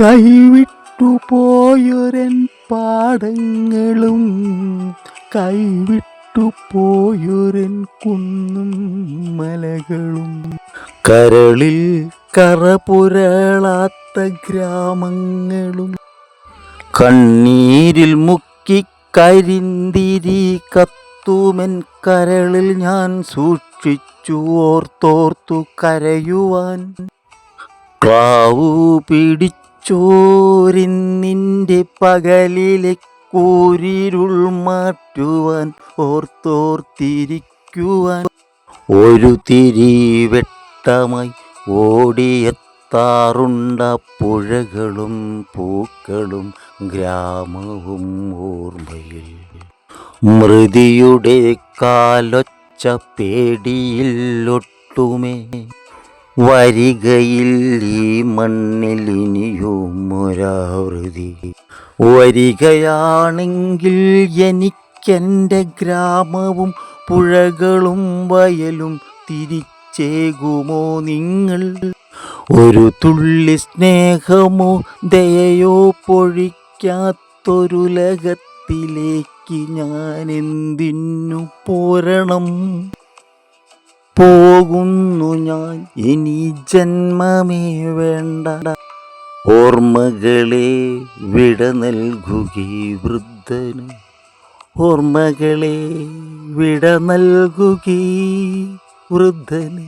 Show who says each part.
Speaker 1: കൈവിട്ടു പോയൊരൻ പാടങ്ങളും കൈവിട്ടു പോയൊരൻ കുന്നും മലകളും കരളിൽ കറപുരളാത്ത ഗ്രാമങ്ങളും കണ്ണീരിൽ മുക്കി കരിന്തിരി കത്തുമെൻ കരളിൽ ഞാൻ സൂക്ഷിച്ചു ഓർത്തോർത്തു കരയുവാൻ. ക്ലാവു പിടിച്ചോരിന്നിൻ്റെ പകലിലെ കൂരിരുൾ മാറ്റുവാൻ ഓർത്തോർത്തിരിക്കുവാൻ. ഒരു തിരിവെട്ടമായി ഓടിയെത്താറുണ്ട പുഴകളും പൂക്കളും ഗ്രാമവും ഓർമ്മയിൽ. മൃതിയുടെ കാലൊച്ച പേടിയിൽ ഒട്ടുമേ വരികയിൽ ഈ മണ്ണിൽ ഇനിയും ഒരാവൃതി. വരികയാണെങ്കിൽ എനിക്കെൻ്റെ ഗ്രാമവും പുഴകളും വയലും തിരിച്ചേകുമോ നിങ്ങൾ? ഒരു തുള്ളി സ്നേഹമോ ദയയോ പൊഴിക്കാത്തൊരുലകത്തിലേക്ക് ഞാൻ എന്തിനു പോരണം? പോകുന്നു ഞാൻ, ഇനി ജന്മമേ വേണ്ട. ഓർമ്മകളെ വിട നൽകുകീ വൃദ്ധന്, ഓർമ്മകളെ വിട നൽകുകീ വൃദ്ധന്.